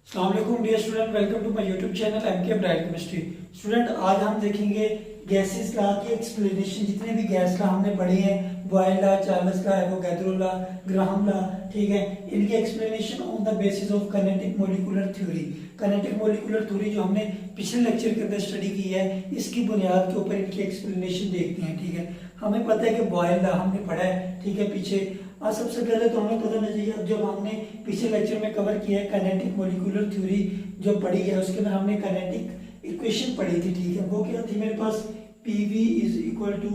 अस्सलाम वालेकुम dear student, welcome to my YouTube channel MK bright chemistry. Student, आज हम देखेंगे गैसेस लॉ की एक्सप्लेनेशन। जितने भी गैस लॉ हमने पढ़े हैं, Boyle law, Charles law, Avogadro law, Graham law, ठीक है, इनकी explanation on the basis of kinetic molecular theory. Kinetic molecular theory जो हमने पिछले लेक्चर के अंदर स्टडी की है, इसकी बुनियाद के ऊपर इनकी एक्सप्लेनेशन देखते हैं। ठीक है, हमें पता है कि बॉयल लॉ हमने पढ़ा है, ठीक है, पीछे। आज सबसे पहले तो हमें पता होना चाहिए, जब हमने पिछले लेक्चर में कवर किया है काइनेटिक मॉलिक्यूलर थ्योरी जो पढ़ी है, उसके अंदर हमने काइनेटिक इक्वेशन पढ़ी थी। ठीक है, वो क्या थी मेरे पास, PV is equal to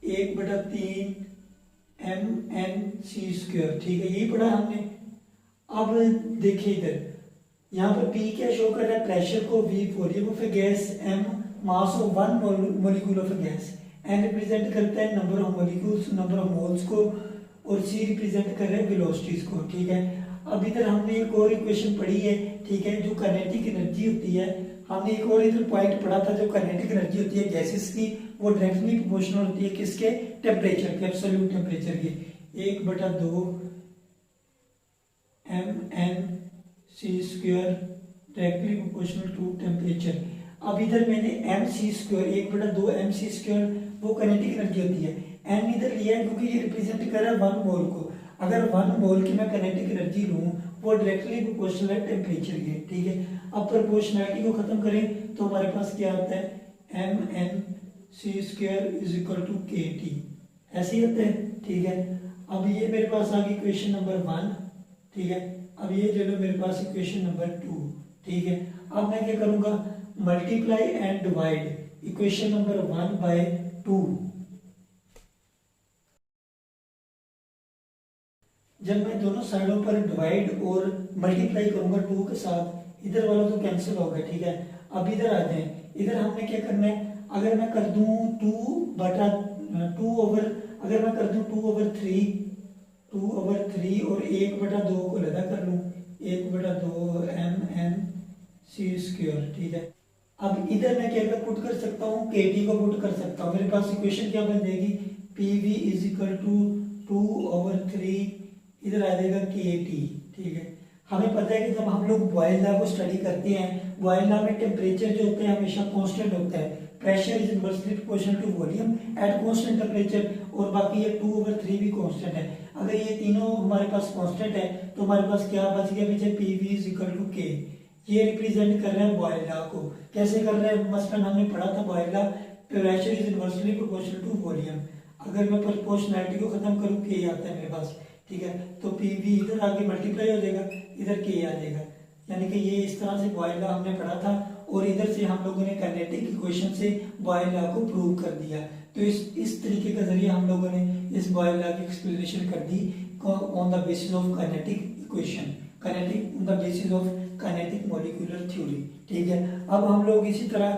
1/3 mnc²। ठीक है, यही पढ़ा हमने। अब देखिए इधर, यहाँ पर पी क्या शो कर रहा है, प्रेशर को, V volume of a gas, M mass of one molecule of a gas, N represent करता है number of molecules, number of moles को, और सी रिप्रेजेंट कर रहे हैं वेलोसिटीज को। ठीक है, अब इधर हमने एक और इक्वेशन पढ़ी है, ठीक है, जो काइनेटिक एनर्जी होती है। हमने एक और इधर पॉइंट पढ़ा था, जो काइनेटिक एनर्जी होती है गैसेस की, वो डायरेक्टली प्रोपोर्शनल होती है किसके, टेम्परेचर के, एब्सोल्यूट टेम्परेचर की। 1/2 mnc² directly proportional to temperature. अब इधर मैंने mc², 1/2 mc², वो काइनेटिक एनर्जी होती है। एन इधर लिया है क्योंकि ये रिप्रेजेंट कर रहा है 1 मोल को। अगर 1 मोल की मैं काइनेटिक एनर्जी लूं, वो डायरेक्टली प्रोपोर्शनल है टेम्परेचर के। ठीक है, अब प्रोपोर्शनैलिटी को खत्म करें तो हमारे पास क्या आता है, mnc² = kT, ऐसे ही आता है। ठीक है, अब ये मेरे पास आ गई इक्वेशन नंबर 1। ठीक है, अब ये जो लो मेरे पास इक्वेशन नंबर 2। ठीक है, अब मैं क्या करूंगा, multiply and divide equation number 1/2। जब मैं दोनों साइडों पर डिवाइड और मल्टीप्लाई करूंगा 2 के साथ, इधर वाला तो कैंसिल हो गया। ठीक है, अब इधर आ जाए, इधर हमने क्या करना है, अगर मैं कर दूं 2/2 ओवर, अगर मैं कर दूं 2/3 और 1/2 को लगा कर लूं 1/2 mnc²। ठीक है, अब इधर मैं क्या पुट कर सकता हूँ, kT को पुट कर सकता हूँ। मेरे पास इक्वेशन क्या बन जाएगी, pv = 2/3, इधर आ जाएगा kT। ठीक है, हमें पता है कि जब हम लोग बॉयल लॉ को स्टडी करते हैं, बॉयल लॉ में टेम्परेचर जो होता है हमेशा कांस्टेंट होता है। Pressure is inversely proportional to volume at constant temperature, और बाकी ये 2/3 भी कांस्टेंट है। अगर ये तीनों हमारे पास कांस्टेंट है तो हमारे पास क्या बच गया पीछे, pv = k। ये रिप्रेजेंट कर रहे हैं बॉयल लॉ को। कैसे कर रहे हैं, मसलन हमने पढ़ा था Boyle law, pressure is inversely proportional to volume. अगर मैं प्रोपोर्शनैलिटी को खत्म करूं, k आता है मेरे पास। ठीक है, तो पीवी इधर आगे मल्टीप्लाई हो जाएगा, इधर के आ जाएगा। यानी कि ये इस तरह से बॉयल लॉ हमने पढ़ा था, और इधर से हम लोगों ने काइनेटिक इक्वेशन से बॉयल लॉ को प्रूव कर दिया। तो इस तरीके के जरिए हम लोगों ने इस बॉयल लॉ की एक्सप्लेनेशन कर दी on the basis of kinetic equation, kinetic on the basis of kinetic molecular theory. ठीक है, अब हम लोग इसी तरह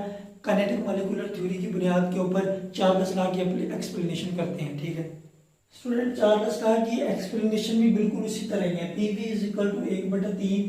काइनेटिक मॉलिक्यूलर थ्योरी की बुनियाद के ऊपर चार्ल्स लॉ की एक्सप्लेनेशन करते हैं। ठीक है स्टूडेंट, चार्ल्स लॉ की एक्सप्लेनेशन भी बिल्कुल उसी तरह ही है। PV = 1/3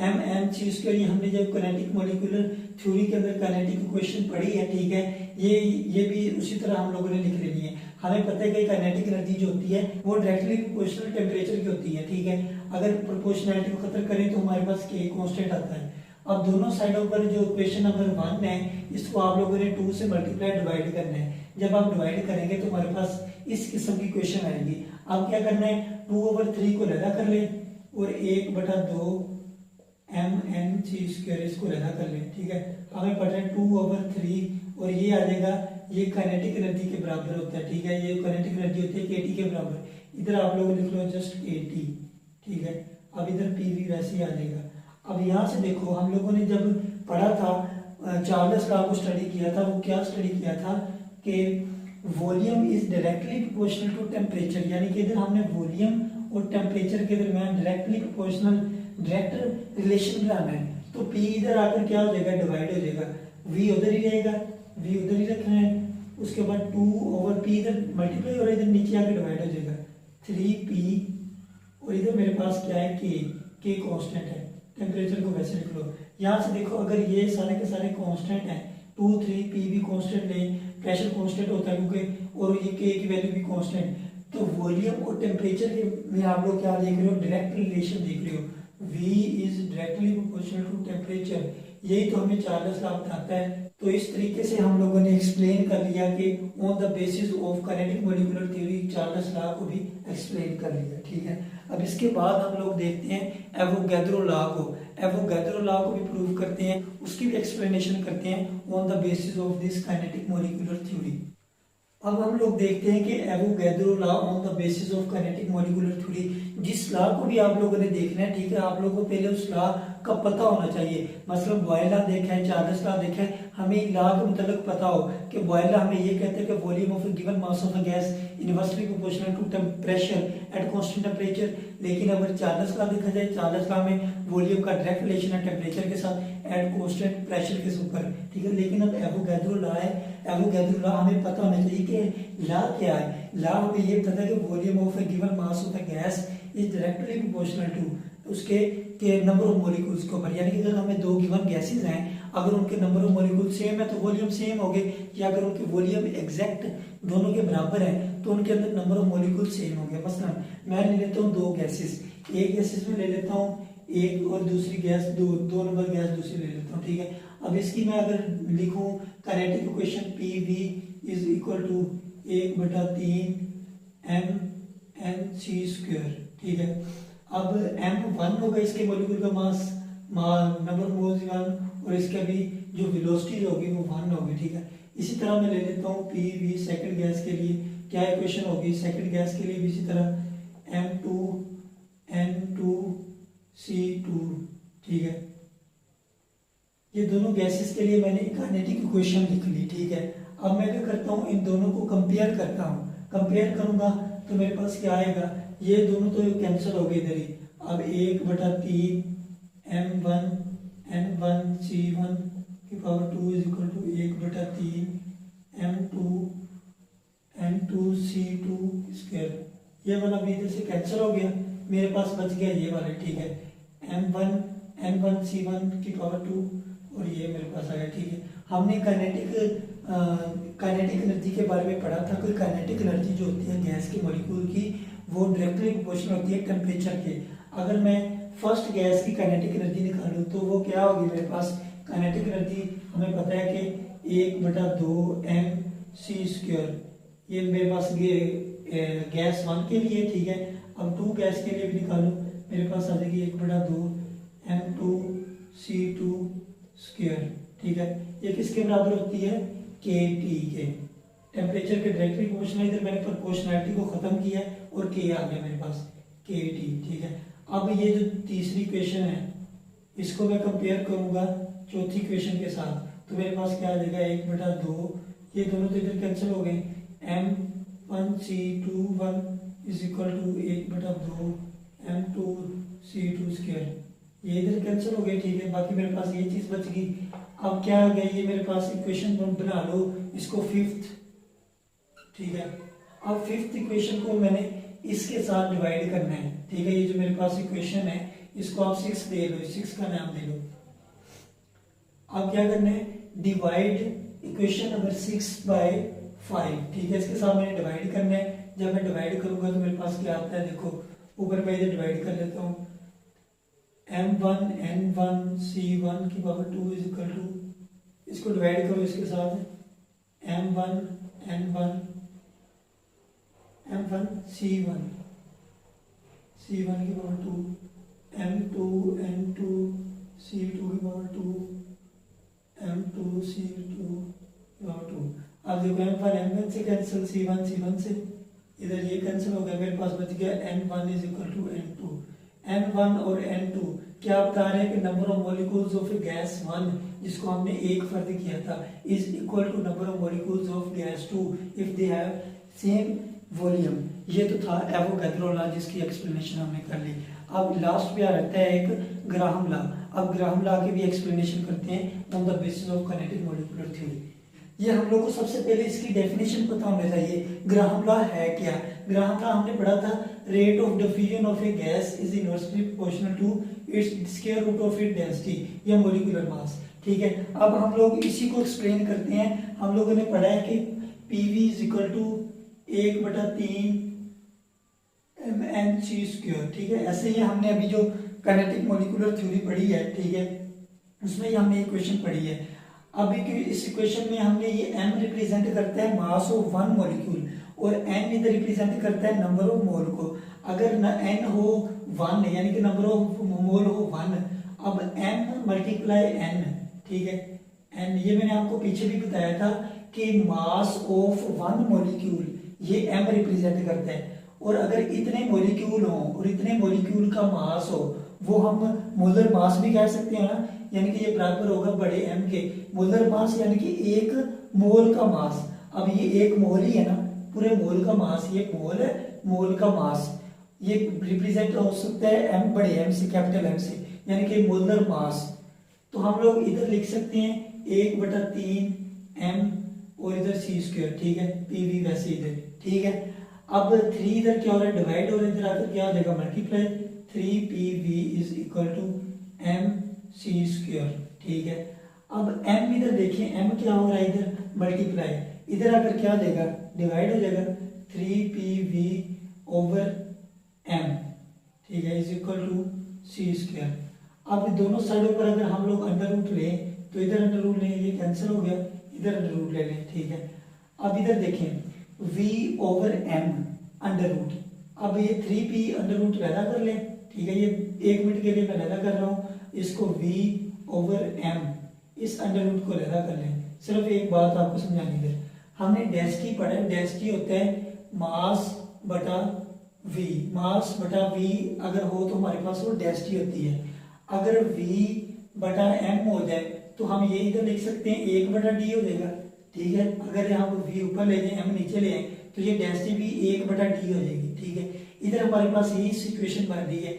mnc²। ये हमने जब काइनेटिक मॉलिक्यूलर थ्योरी के अंदर काइनेटिक इक्वेशन पढ़ी है, ठीक है, ये भी उसी तरह हम लोगों ने लिख लेनी है। हमें पता है कि काइनेटिक एनर्जी जो होती है वो डायरेक्टली प्रोपोर्शनल टेम्परेचर की होती है। ठीक है, अगर प्रोपोर्शनैलिटी को खत्म करें तो हमारे पास k कांस्टेंट आता है। अब दोनों साइडों पर जो इक्वेशन नंबर 1 है, इसको आप लोगों ने 2 से मल्टीप्लाई डिवाइड करना है। जब आप डिवाइड करेंगे तो हमारे पास इस किस्म की इक्वेशन आएगी। अब क्या करना है, 2/3 को लगा कर ले और 1/2 mnc² इसको लगा कर ले। ठीक है, हमें पता है 2/3 और ये आ जाएगा, ये काइनेटिक एनर्जी के बराबर होता है। ठीक है, ये काइनेटिक एनर्जी होती है kT के बराबर। इधर आप लोग लिख लो जस्ट kT। ठीक है, अब इधर pv वैसे ही आ जाएगा। अब यहाँ से देखो, हम लोगों ने जब पढ़ा था चार्ल्स लॉ को स्टडी किया था, वो क्या स्टडी किया था कि volume is directly proportional to temperature. यानी कि इधर हमने वॉल्यूम और टेम्परेचर के दरमियान डायरेक्टली प्रोपोर्शनल डायरेक्ट रिलेशन बनाना है। तो P इधर आकर क्या हो जाएगा, डिवाइड हो जाएगा, V उधर ही रहेगा, V उधर ही रखना है। उसके बाद 2/P इधर मल्टीप्लाई हो रहा है, इधर नीचे आकर डिवाइड हो जाएगा 3P, और इधर मेरे पास क्या है, K कांस्टेंट है। टेम्परेचर को वैसे लिख लो। यहाँ से देखो, अगर ये सारे के सारे कांस्टेंट हैं, 2 3 P भी कांस्टेंट लें, प्रेशर कांस्टेंट होता है क्योंकि, और ये K की वैल्यू भी कांस्टेंट, तो वॉल्यूम और टेम्परेचर के में आप लोग क्या देख रहे हो, डायरेक्ट रिलेशन देख रहे हो। V is directly proportional to temperature, यही तो हमें चार्ल्स लॉ बताता है। तो इस तरीके से हम लोगों ने एक्सप्लेन कर लिया कि on the basis of kinetic molecular theory Charles law को भी एक्सप्लेन कर लिया, ठीक है। अब इसके बाद हम लोग देखते हैं एवोगैड्रो लॉ को। एवोगैड्रो लॉ को भी प्रूव करते हैं, उसकी भी एक्सप्लेनेशन करते हैं on the basis of this kinetic molecular theory. अब हम लोग देखते हैं कि Avogadro law on the basis of kinetic molecular theory, जिस लॉ को भी आप लोगों ने देखना है, ठीक है, आप लोगों को पहले उस लॉ का पता होना चाहिए। मतलब बॉयल लॉ देखा है, चार्ल्स लॉ देखा है, हमें लॉ के मतलब पता हो कि बॉयल लॉ हमें ये कहते हैं कि volume of a given mass of a gas inversely proportional to temperature at constant temperature. लेकिन अगर चार्ल्स लॉ देखा जाए, चार्ल्स लॉ में वॉल्यूम का डायरेक्ट रिलेशन है टेम्परेचर के साथ एट कांस्टेंट प्रेशर के ऊपर, ठीक है। लेकिन अब एवोगैड्रो लॉ है, एवोगैड्रो लॉ हमें पता होना चाहिए कि लॉ क्या है। लॉ हमें ये पता है कि volume of a given mass of a gas is directly proportional to उसके नंबर ऑफ मॉलिक्यूल्स के ऊपर। यानी कि अगर हमें दो गिवन गैसेस हैं, अगर उनके नंबर ऑफ मॉलिक्यूल सेम है तो वॉल्यूम सेम हो गए, या अगर उनके वॉल्यूम एग्जैक्ट दोनों के बराबर है तो उनके अंदर नंबर ऑफ मॉलिक्यूल सेम हो गए। मसलन मैं ले लेता हूँ दो गैसेस, एक गैसेस में ले लेता हूँ एक और दूसरी गैस दो नंबर गैस दूसरी ले लेता हूँ, ठीक है। अब इसकी मैं अगर लिखूं kinetic equation PV is equal to 1/3 mNc², ठीक है। अब m1 होगा इसके मॉलिक्यूल का मास, नंबर मोल्स 1, और इसका भी जो वेलोसिटी होगी वो 1 होगी, ठीक है। इसी तरह मैं ले लेता हूँ PV सेकंड गैस के लिए, क्या इक्वेशन होगी सेकंड गैस के लिए भी इसी तरह M2N2C2, ठीक है। ये दोनों गैसेस के लिए मैंने काइनेटिक इक्वेशन लिख ली, ठीक है। अब मैं क्या करता हूँ, इन दोनों को कंपेयर करता हूँ। कंपेयर करूंगा तो मेरे पास क्या आएगा, ये दोनों तो कैंसिल हो गए इधर ही। अब 1/3 M1 N1C1 की power 2 is equal to 1/3 M2 N2C2 square, ये वाला भी इधर से कैंसिल हो गया, मेरे पास बच गया ये वाला, ठीक है। M1 N1C1 की पावर 2 और ये मेरे पास आ गया, ठीक है। हमने काइनेटिक एनर्जी के बारे में पढ़ा था। कोई काइनेटिक एनर्जी जो होती है गैस के मॉलिक्यूल की, वो डायरेक्टली प्रोपोर्शनल होती है टेम्परेचर के। अगर मैं फर्स्ट गैस की काइनेटिक एनर्जी निकालूं तो वो क्या होगी, मेरे पास काइनेटिक एनर्जी हमें पता है कि 1/2 mc², ये मेरे पास गैस 1 के लिए, ठीक है। अब 2 गैस के लिए भी निकालूं, मेरे पास आ जाएगी 1/2 M2C2 स्क्वायर, ठीक है। ये किसके बराबर होती है, KT के, टेम्परेचर के डायरेक्टली प्रोपोर्शनल। इधर मैंने प्रोपोर्शनैलिटी को खत्म किया है और K आ गया मेरे पास KT, ठीक है। अब ये जो तीसरी इक्वेशन है इसको मैं कंपेयर करूंगा चौथी इक्वेशन के साथ, तो मेरे पास क्या आ जाएगा 1/2, ये दोनों तो इधर कैंसिल हो गए, M1C21 is equal to 1/2 M2C2 square, ये इधर कैंसिल हो गए, ठीक है। बाकी मेरे पास ये चीज बच गई। अब क्या आ गया, ये मेरे पास इक्वेशन बना लो इसको फिफ्थ, ठीक है। अब फिफ्थ इक्वेशन को मैंने इसके साथ डिवाइड करना है, ठीक है। ये जो मेरे पास इक्वेशन है इसको आप 6 दे लो, 6 का नाम दे लो। अब क्या करना है, डिवाइड इक्वेशन नंबर 6/5, ठीक है। इसके साथ मैंने डिवाइड करना है। जब मैं डिवाइड करूंगा तो मेरे पास क्या आता है, देखो ऊपर मैं इधर डिवाइड कर लेता हूँ, M1 N1C1 की पावर 2 इज इक्वल टू, इसको डिवाइड करो इसके साथ, M1 C1 की पावर 2, M2 N2C2 की पावर 2, M2C2 की पावर 2। अब देखो M1 से कैंसिल, C1 से इधर ये कैंसिल हो गया, मेरे पास बच गया N1 is equal to N2। N1 और N2 क्या बता रहे हैं कि number of molecules of gas 1, जिसको हमने एक फर्द किया था, is equal to number of molecules of gas 2 if they have same volume. ये तो था एवोगैड्रो लॉ, जिसकी एक्सप्लेनेशन हमने कर ली। अब लास्ट पे आ रहता है एक ग्राहम लॉ। अब ग्राहम लॉ की भी एक्सप्लेनेशन करते हैं on the basis of kinetic molecular theory. ये हम लोग को सबसे पहले इसकी डेफिनेशन पता होना चाहिए। ग्राहम लॉ है क्या? ग्राहम लॉ हमने पढ़ा था, rate of diffusion of a gas is inversely proportional to its square root of its density या मॉलिक्यूलर मास, ठीक है। अब हम लोग इसी को एक्सप्लेन करते हैं। हम लोगों ने पढ़ा है कि PV is equal to 1/3 mNc², ठीक है। ऐसे ही हमने अभी जो काइनेटिक मॉलिक्यूलर थ्योरी पढ़ी है, ठीक है, उसमें हमने ये क्वेश्चन पढ़ी है। अब इस इक्वेशन में हमने ये m रिप्रेजेंट करता है मास ऑफ वन मॉलिक्यूल और n इधर रिप्रेजेंट करता है नंबर ऑफ मोल को। अगर n हो 1 यानी कि नंबर ऑफ मोल हो 1, अब m मल्टीप्लाई n, ठीक है, n ये मैंने आपको पीछे भी बताया था कि मास ऑफ वन मॉलिक्यूल ये m रिप्रेजेंट करता है। और अगर इतने मॉलिक्यूल हो और इतने मॉलिक्यूल का मास हो, वो हम मोलर मास भी कह सकते हैं ना, यानी कि ये बराबर होगा बड़े m के मोलर मास, यानी कि एक मोल का मास। अब ये एक मोल ही है ना, पूरे मोल का मास, ये मोल है, मोल का मास ये रिप्रेजेंट हो सकता है m बड़े m से, कैपिटल M से, यानी कि मोलर मास। तो हम लोग इधर लिख सकते हैं 1/3 m और इधर c², ठीक है, pv वैसे इधर, ठीक है। अब 3 इधर क्या हो रहा है, डिवाइड हो रहा है, इधर आकर क्या हो जाएगा, multiply 3pv is equal to mc², ठीक है। अब m इधर देखिए, m क्या हो रहा है इधर, मल्टीप्लाई, इधर आकर क्या हो जाएगा, डिवाइड हो जाएगा 3pv ओवर m, ठीक है, इज इक्वल टू c²। अब दोनों साइडों पर अगर हम लोग अंडर रूट लें तो इधर अंडर रूट लें, ये कैंसिल हो गया, इधर अंडर रूट ले लें, ठीक है। अब इधर देखें v over m under root, अब ये 3p अंडर रूट पैदा कर लें, ठीक है, ये 1 मिनट के लिए मैं पैदा कर रहा हूँ, इसको v ओवर m इस अंडर रूट को पैदा कर लें। सिर्फ एक बात आपको समझानी है, हमने डेंसिटी पढ़ा है, डेंसिटी होता है मास बटा v, मास बटा v अगर हो तो हमारे पास वो डेंसिटी होती है। अगर v बटा m हो जाए तो हम ये इधर लिख सकते हैं 1/d हो जाएगा, ठीक है। अगर हम v ऊपर ले जाए m नीचे ले आए तो ये डेंसिटी भी 1/d हो जाएगी, ठीक है। इधर हमारे पास यही सिचुएशन बन रही है,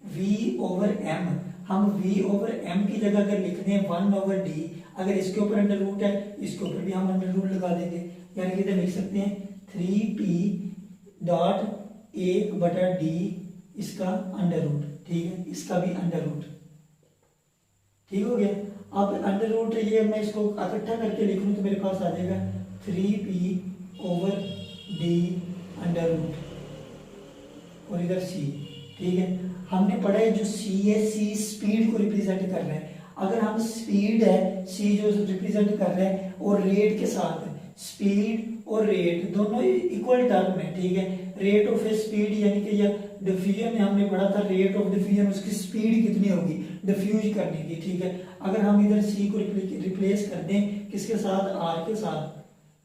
v ओवर m, हम v ओवर m की जगह अगर लिख दें 1/d, अगर इसके ऊपर अंडर रूट है इसके ऊपर भी हम अंडर रूट लगा देंगे, यानी कि इधर लिख सकते हैं 3p डॉट 1/d इसका अंडर रूट, ठीक है, इसका भी अंडर रूट, ठीक हो गया। अब अंडर रूट ये मैं इसको इकट्ठा करके लिख लूँ तो मेरे पास आ जाएगा 3p over d under root और इधर c, ठीक है। हमने पढ़ा है जो c है, c स्पीड को रिप्रेजेंट कर रहा है। अगर हम स्पीड है c जो रिप्रेजेंट कर रहे हैं और रेट के साथ, स्पीड और रेट दोनों इक्वल टर्म है, ठीक है। रेट ऑफ ए स्पीड यानी कि या डिफ्यूजन में हमने पढ़ा था, रेट ऑफ डिफ्यूजन उसकी स्पीड कितनी होगी डिफ्यूज करने की, ठीक है। अगर हम इधर c को रिप्लेस कर दें किसके साथ, r के साथ,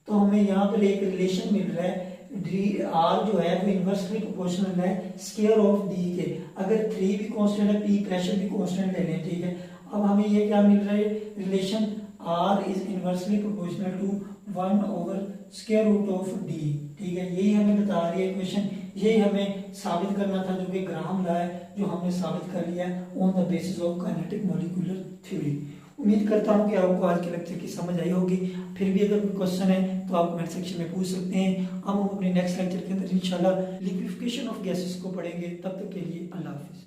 तो हमें यहाँ पर एक रिलेशन मिल रहा है, r जो है वो इनवर्सली प्रोपोर्शनल है स्क्वायर ऑफ d के। अगर 3 भी कांस्टेंट है, p प्रेशर भी कांस्टेंट ले लें, ठीक है। अब हमें ये क्या मिल रहा है, relation r is inversely proportional to 1 over square root of d, ठीक है। यही हमें बता रही है क्वेश्चन, यही हमें साबित करना था, जो कि ग्राहम लॉ है, जो हमने साबित कर लिया on the basis of kinetic molecular theory. उम्मीद करता हूँ कि आपको आज के लेक्चर की समझ आई होगी। फिर भी अगर कोई क्वेश्चन है तो आप कमेंट सेक्शन में पूछ सकते हैं। हम अपने नेक्स्ट लेक्चर के अंदर इंशाल्लाह लिक्विफिकेशन ऑफ गैसेस को पढ़ेंगे। तब तक के लिए अल्लाह हाफिज।